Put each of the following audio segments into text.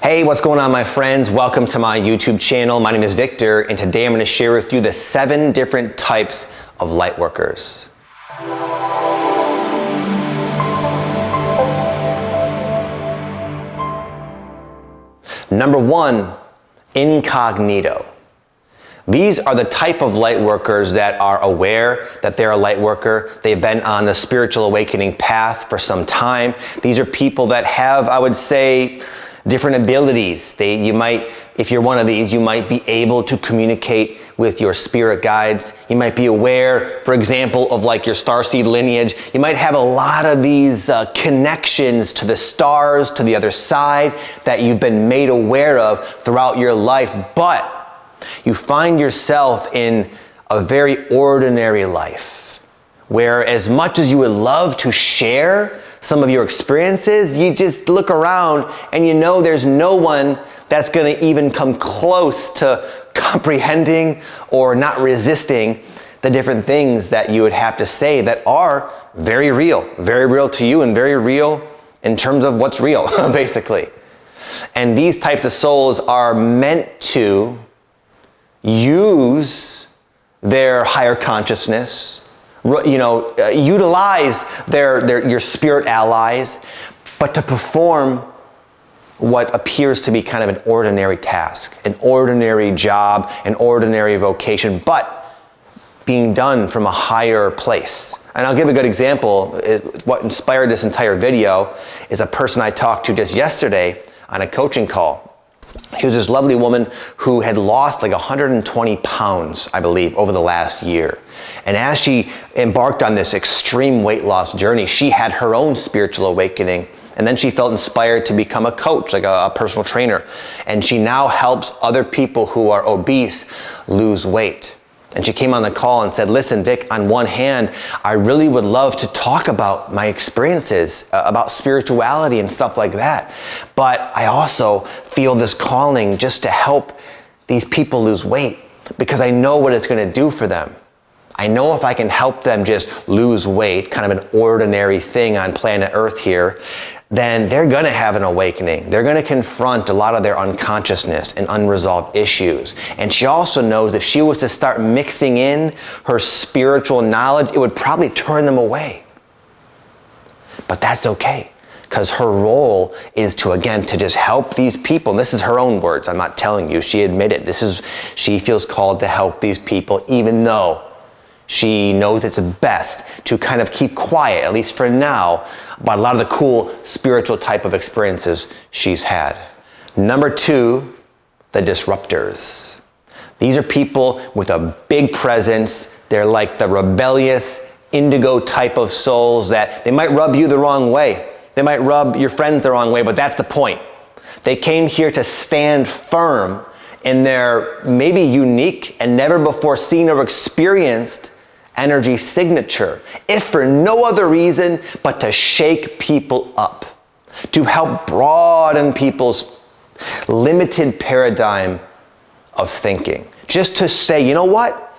Hey, what's going on, my friends? Welcome to my YouTube channel. My name is Victor, and today I'm going to share with you the 7 different types of light workers. Number 1, Incognito. These are the type of light workers that are aware that they're a light worker. They've been on the spiritual awakening path for some time. These are people that have, I would say, different abilities. You might, if you're one of these, you might be able to communicate with your spirit guides. You might be aware, for example, of like your starseed lineage. You might have a lot of these connections to the stars, to the other side that you've been made aware of throughout your life, but you find yourself in a very ordinary life where, as much as you would love to share some of your experiences, you just look around and you know there's no one that's going to even come close to comprehending or not resisting the different things that you would have to say that are very real to you and very real in terms of what's real, basically. And these types of souls are meant to use their higher consciousness, utilize your spirit allies, but to perform what appears to be kind of an ordinary task, an ordinary job, an ordinary vocation, but being done from a higher place. And I'll give a good example. What inspired this entire video is a person I talked to just yesterday on a coaching call. She was this lovely woman who had lost like 120 pounds, I believe, over the last year. And as she embarked on this extreme weight loss journey, she had her own spiritual awakening. And then she felt inspired to become a coach, like a personal trainer. And she now helps other people who are obese lose weight. And she came on the call and said, listen, Vic, on one hand, I really would love to talk about my experiences, about spirituality and stuff like that. But I also feel this calling just to help these people lose weight because I know what it's going to do for them. I know if I can help them just lose weight, kind of an ordinary thing on planet Earth here, then they're going to have an awakening. They're going to confront a lot of their unconsciousness and unresolved issues. And she also knows if she was to start mixing in her spiritual knowledge, it would probably turn them away. But that's okay, because her role is to just help these people. And this is her own words. I'm not telling you. She admitted she feels called to help these people, even though she knows it's best to kind of keep quiet, at least for now, about a lot of the cool spiritual type of experiences she's had. Number 2, the disruptors. These are people with a big presence. They're like the rebellious indigo type of souls that they might rub you the wrong way. They might rub your friends the wrong way, but that's the point. They came here to stand firm in their maybe unique and never before seen or experienced energy signature, if for no other reason but to shake people up, to help broaden people's limited paradigm of thinking. Just to say, you know what?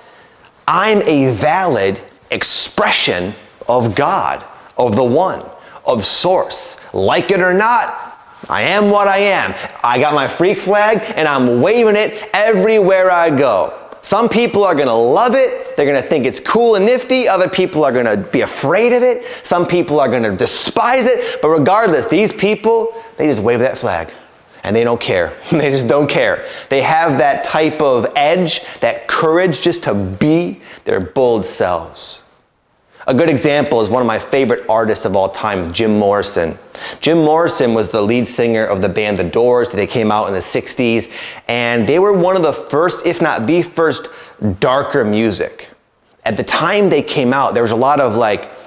I'm a valid expression of God, of the One, of Source. Like it or not, I am what I am. I got my freak flag and I'm waving it everywhere I go. Some people are going to love it. They're going to think it's cool and nifty. Other people are going to be afraid of it. Some people are going to despise it. But regardless, these people, they just wave that flag and they don't care. They just don't care. They have that type of edge, that courage just to be their bold selves. A good example is one of my favorite artists of all time, Jim Morrison. Jim Morrison was the lead singer of the band The Doors. They came out in the 60s, and they were one of the first, if not the first, darker music. At the time they came out, there was a lot of like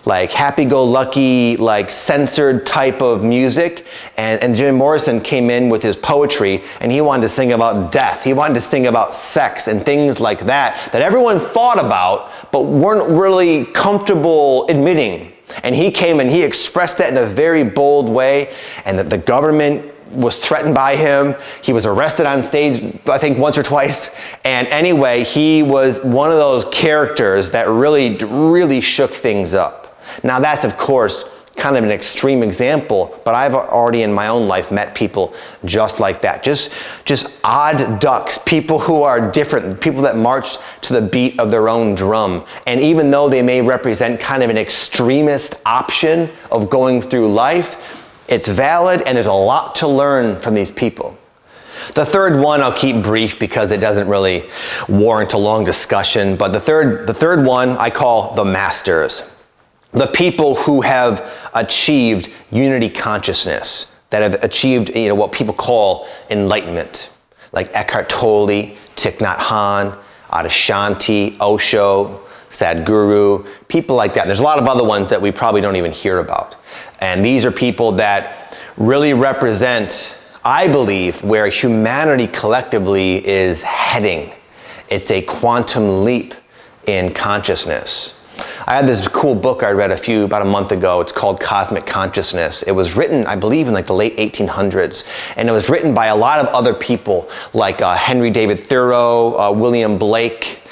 happy-go-lucky, like censored type of music, and Jim Morrison came in with his poetry, and he wanted to sing about death. He wanted to sing about sex and things like that everyone thought about, but weren't really comfortable admitting. And he came and he expressed that in a very bold way, and that the government was threatened by him. He was arrested on stage, I think once or twice. And anyway, he was one of those characters that really shook things up. Now that's, of course, kind of an extreme example, but I've already in my own life met people just like that. Just odd ducks, people who are different, people that march to the beat of their own drum. And even though they may represent kind of an extremist option of going through life, it's valid and there's a lot to learn from these people. The third one I'll keep brief because it doesn't really warrant a long discussion, but the third one I call the masters. The people who have achieved unity consciousness, that have achieved what people call enlightenment, like Eckhart Tolle, Thich Nhat Hanh, Adyashanti, Osho, Sadhguru, people like that. There's a lot of other ones that we probably don't even hear about. And these are people that really represent, I believe, where humanity collectively is heading. It's a quantum leap in consciousness. I had this cool book I read about a month ago. It's called Cosmic Consciousness. It was written, I believe, in like the late 1800s. And it was written by a lot of other people like Henry David Thoreau, William Blake,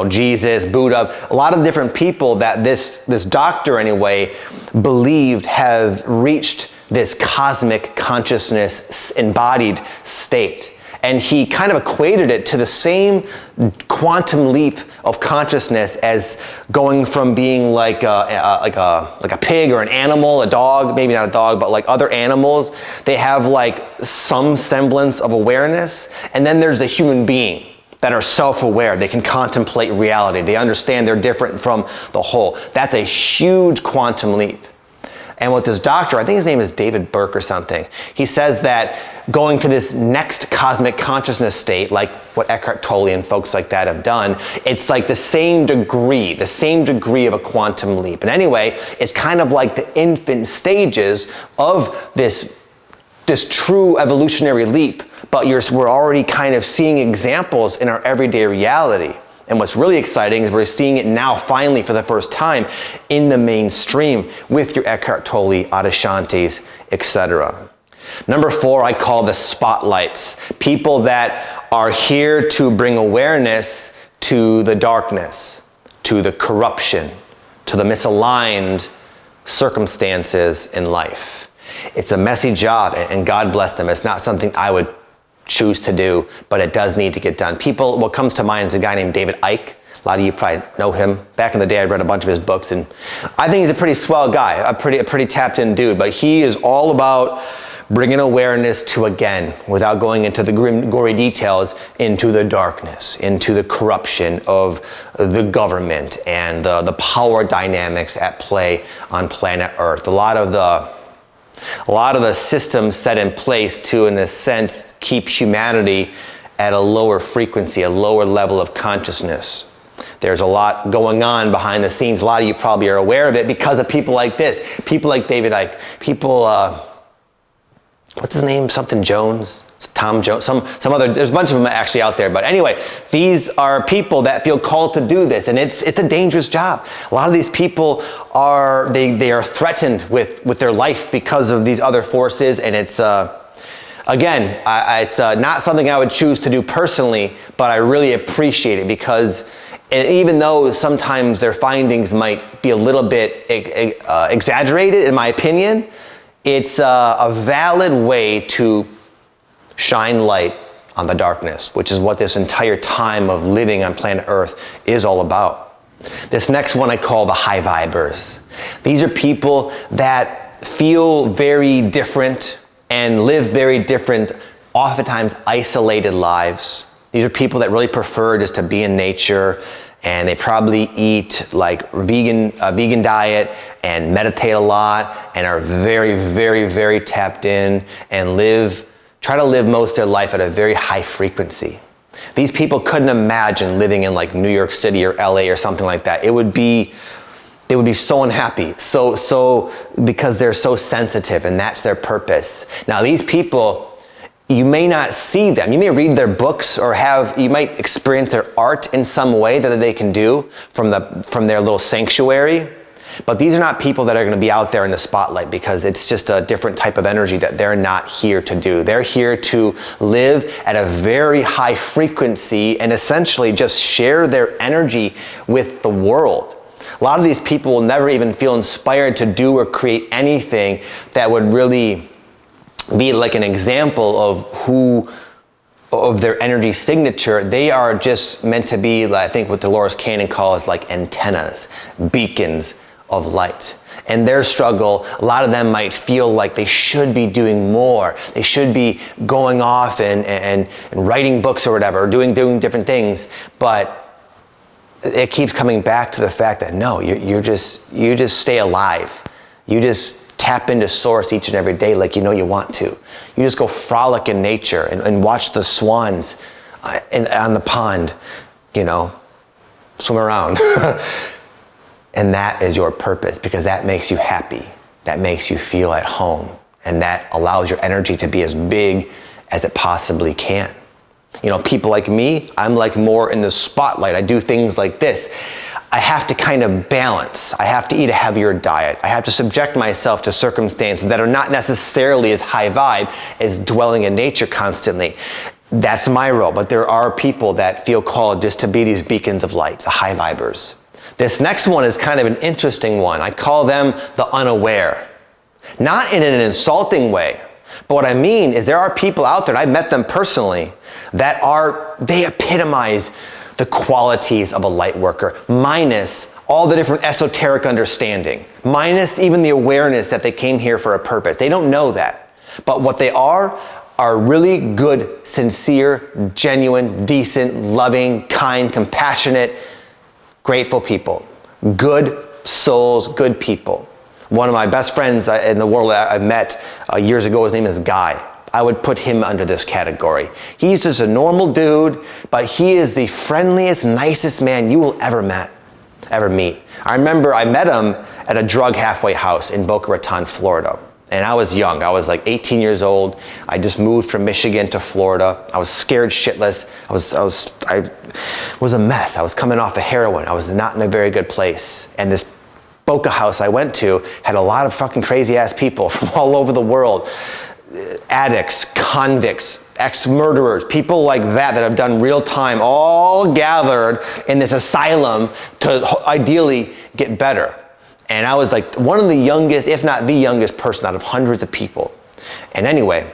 Jesus, Buddha, a lot of different people that this doctor anyway believed have reached this cosmic consciousness embodied state. And he kind of equated it to the same quantum leap of consciousness as going from being like a pig or an animal, a dog, maybe not a dog, but like other animals. They have like some semblance of awareness. And then there's the human being that are self-aware. They can contemplate reality. They understand they're different from the whole. That's a huge quantum leap. And with this doctor, I think his name is David Burke or something, he says that going to this next cosmic consciousness state, like what Eckhart Tolle and folks like that have done, it's like the same degree of a quantum leap. And anyway, it's kind of like the infant stages of this true evolutionary leap, but we're already kind of seeing examples in our everyday reality. And what's really exciting is we're seeing it now finally for the first time in the mainstream with your Eckhart Tolle, Adyashantis, etc. Number 4, I call the spotlights. People that are here to bring awareness to the darkness, to the corruption, to the misaligned circumstances in life. It's a messy job, and God bless them. It's not something I would choose to do, but it does need to get done. What comes to mind is a guy named David Icke. A lot of you probably know him. Back in the day, I read a bunch of his books, and I think he's a pretty swell guy, a pretty tapped in dude, but he is all about bringing awareness to, again, without going into the grim, gory details, into the darkness, into the corruption of the government and the power dynamics at play on planet Earth. A lot of the systems set in place to, in a sense, keep humanity at a lower frequency, a lower level of consciousness. There's a lot going on behind the scenes. A lot of you probably are aware of it because of people like this, people like David Icke, people, what's his name? Something Jones? It's Tom Jones, some other, there's a bunch of them actually out there. But anyway, these are people that feel called to do this, and it's a dangerous job. A lot of these people are, they are threatened with their life because of these other forces, and it's, again, it's not something I would choose to do personally, but I really appreciate it because even though sometimes their findings might be a little bit exaggerated, in my opinion, it's a valid way to shine light on the darkness, which is what this entire time of living on planet Earth is all about. This next one I call the high vibers. These are people that feel very different and live very different, oftentimes isolated lives. These are people that really prefer just to be in nature, and they probably eat like a vegan diet and meditate a lot and are very, very, very tapped in and try to live most of their life at a very high frequency. These people couldn't imagine living in like New York City or LA or something like that. They would be so unhappy, so because they're so sensitive, and that's their purpose. Now these people, you may not see them. You may read their books or you might experience their art in some way that they can do from their little sanctuary. But these are not people that are going to be out there in the spotlight because it's just a different type of energy that they're not here to do. They're here to live at a very high frequency and essentially just share their energy with the world. A lot of these people will never even feel inspired to do or create anything that would really be like an example of their energy signature. They are just meant to be, I think what Dolores Cannon calls like antennas, beacons of light. And their struggle, a lot of them might feel like they should be doing more. They should be going off and writing books or whatever, or doing different things. But it keeps coming back to the fact that no, you just stay alive. You just tap into source each and every day like you know you want to. You just go frolic in nature and watch the swans on the pond, swim around. And that is your purpose, because that makes you happy. That makes you feel at home. And that allows your energy to be as big as it possibly can. People like me, I'm like more in the spotlight. I do things like this. I have to kind of balance. I have to eat a heavier diet. I have to subject myself to circumstances that are not necessarily as high vibe as dwelling in nature constantly. That's my role. But there are people that feel called just to be these beacons of light, the high vibers. This next one is kind of an interesting one. I call them the unaware. Not in an insulting way, but what I mean is there are people out there, and I've met them personally, they epitomize the qualities of a light worker, minus all the different esoteric understanding, minus even the awareness that they came here for a purpose. They don't know that. But what they are really good, sincere, genuine, decent, loving, kind, compassionate, grateful people, good souls, good people. One of my best friends in the world that I met years ago, his name is Guy. I would put him under this category. He's just a normal dude, but he is the friendliest, nicest man you will ever meet. I remember I met him at a drug halfway house in Boca Raton, Florida. And I was young. I was like 18 years old. I just moved from Michigan to Florida. I was scared shitless. I was a mess. I was coming off of heroin. I was not in a very good place. And this Boca house I went to had a lot of fucking crazy ass people from all over the world. Addicts, convicts, ex-murderers, people like that have done real time, all gathered in this asylum to ideally get better. And I was like one of the youngest, if not the youngest person out of hundreds of people. And anyway,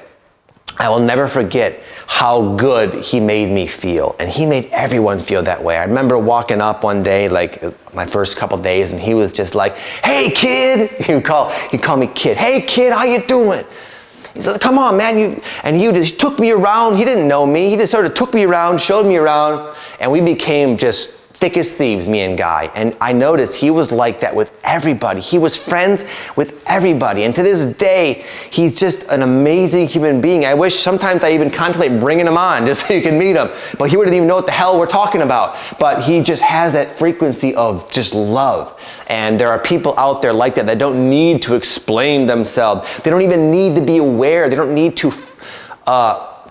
I will never forget how good he made me feel. And he made everyone feel that way. I remember walking up one day, like my first couple days, and he was just like, "Hey kid," he'd call me kid. "Hey kid, how you doing?" He said, "Come on, man." And he just took me around. He didn't know me. He just sort of took me around, showed me around, and we became just thick as thieves, me and Guy. And I noticed he was like that with everybody. He was friends with everybody. And to this day, he's just an amazing human being. I wish sometimes I even contemplate bringing him on just so you can meet him. But he wouldn't even know what the hell we're talking about. But he just has that frequency of just love. And there are people out there like that don't need to explain themselves. They don't even need to be aware. They don't need to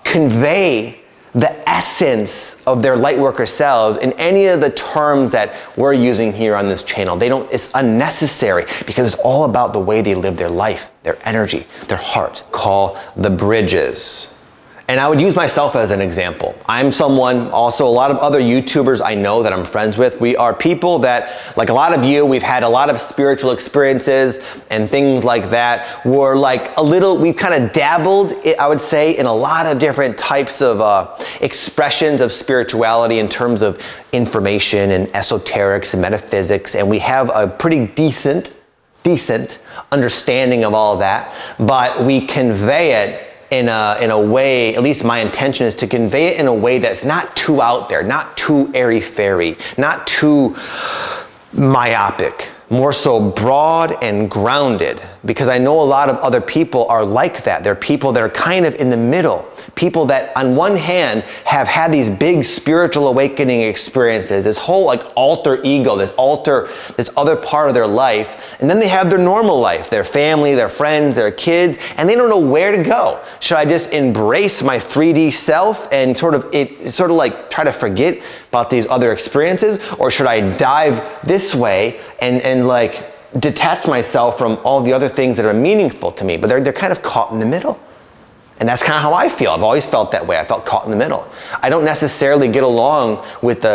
convey the essence of their lightworker selves in any of the terms that we're using here on this channel. It's unnecessary because it's all about the way they live their life, their energy, their heart. Call the bridges. And I would use myself as an example. I'm someone, also a lot of other YouTubers I know that I'm friends with. We are people that, like a lot of you, we've had a lot of spiritual experiences and things like that. We're like we've kind of dabbled, I would say, in a lot of different types of expressions of spirituality in terms of information and esoterics and metaphysics. And we have a pretty decent understanding of all that, but we convey it in a way, at least my intention is to convey it in a way that's not too out there, not too airy-fairy, not too myopic, more so broad and grounded, because I know a lot of other people are like that. They're people that are kind of in the middle, people that on one hand have had these big spiritual awakening experiences, this whole like alter ego, this other part of their life, and then they have their normal life, their family, their friends, their kids, and they don't know where to go. Should I just embrace my 3D self and sort of like try to forget about these other experiences, or should I dive this way and like detach myself from all the other things that are meaningful to me? But they're kind of caught in the middle. And that's kind of how I feel. I've always felt that way. I felt caught in the middle. I don't necessarily get along with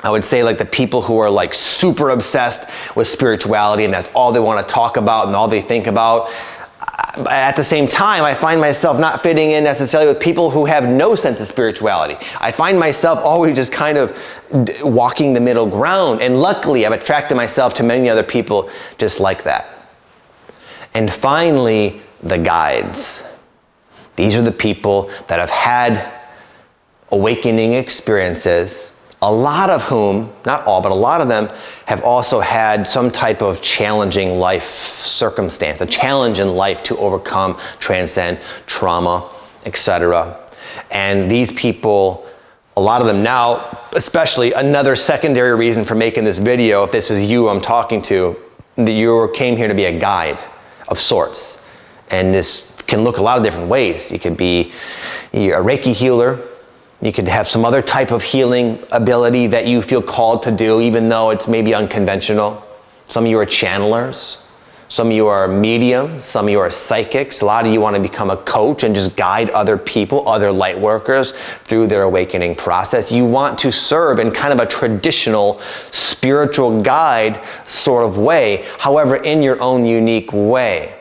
I would say like the people who are like super obsessed with spirituality and that's all they want to talk about and all they think about. At the same time, I find myself not fitting in necessarily with people who have no sense of spirituality. I find myself always just kind of walking the middle ground. And luckily, I've attracted myself to many other people just like that. And finally, the guides. These are the people that have had awakening experiences, a lot of whom, not all, but a lot of them have also had some type of challenging life circumstance, a challenge in life to overcome, transcend trauma, etc. And these people, a lot of them now, especially another secondary reason for making this video, if this is you I'm talking to, that you came here to be a guide of sorts. And this can look a lot of different ways. You could be a Reiki healer. You could have some other type of healing ability that you feel called to do, even though it's maybe unconventional. Some of you are channelers. Some of you are mediums. Some of you are psychics. A lot of you want to become a coach and just guide other people, other light workers through their awakening process. You want to serve in kind of a traditional spiritual guide sort of way, however, in your own unique way.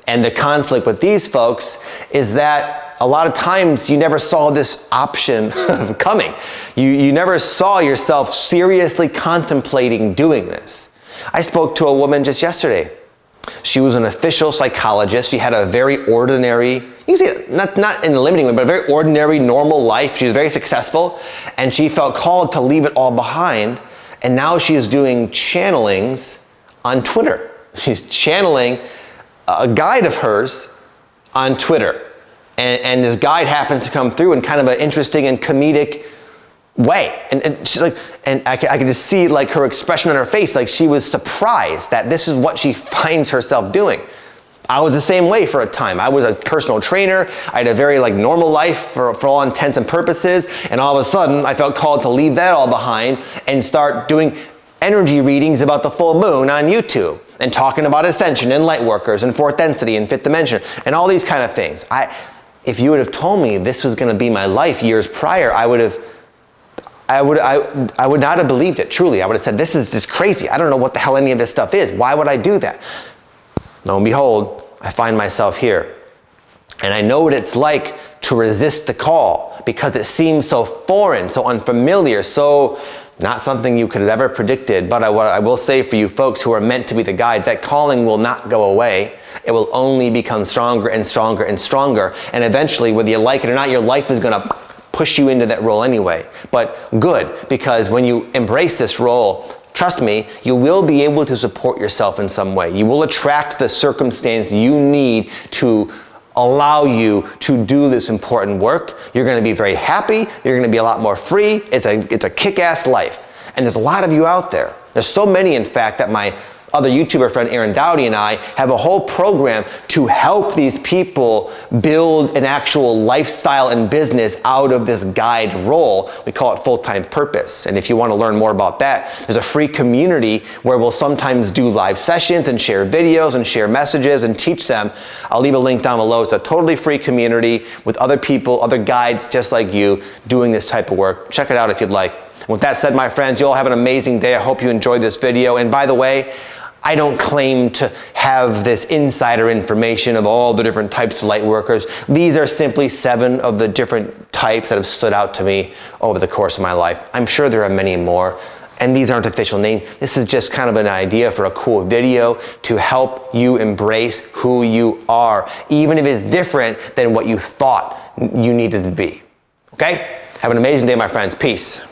And the conflict with these folks is that a lot of times you never saw this option coming. You never saw yourself seriously contemplating doing this. I spoke to a woman just yesterday. She was an official psychologist. She had a very ordinary, you can say not in a limiting way, but a very ordinary, normal life. She was very successful, and she felt called to leave it all behind. And now she is doing channelings on Twitter. She's channeling a guide of hers on Twitter. And this guide happened to come through in kind of an interesting and comedic way. And she's like, and I could just see like her expression on her face, like she was surprised that this is what she finds herself doing. I was the same way for a time. I was a personal trainer. I had a very like normal life for all intents and purposes. And all of a sudden I felt called to leave that all behind and start doing energy readings about the full moon on YouTube and talking about ascension and light workers and fourth density and fifth dimension and all these kind of things. If you would have told me this was going to be my life years prior, I would not have believed it, truly. I would have said, this is just crazy. I don't know what the hell any of this stuff is. Why would I do that? Lo and behold, I find myself here. And I know what it's like to resist the call because it seems so foreign, so unfamiliar, so not something you could have ever predicted. But what I will say for you folks who are meant to be the guides, that calling will not go away. It will only become stronger and stronger and stronger. And eventually, whether you like it or not, your life is going to push you into that role anyway. But good, because when you embrace this role, trust me, you will be able to support yourself in some way. You will attract the circumstance you need to allow you to do this important work. You're going to be very happy. You're going to be a lot more free. It's a kick-ass life. And there's a lot of you out there. There's so many, in fact, that my other YouTuber friend Aaron Dowdy and I have a whole program to help these people build an actual lifestyle and business out of this guide role. We call it full-time purpose. And if you want to learn more about that, there's a free community where we'll sometimes do live sessions and share videos and share messages and teach them. I'll leave a link down below. It's a totally free community with other people, other guides just like you doing this type of work. Check it out if you'd like. With that said, my friends, you all have an amazing day. I hope you enjoyed this video. And by the way, I don't claim to have this insider information of all the different types of light workers. These are simply 7 of the different types that have stood out to me over the course of my life. I'm sure there are many more, and these aren't official names. This is just kind of an idea for a cool video to help you embrace who you are, even if it's different than what you thought you needed to be. Okay? Have an amazing day, my friends. Peace.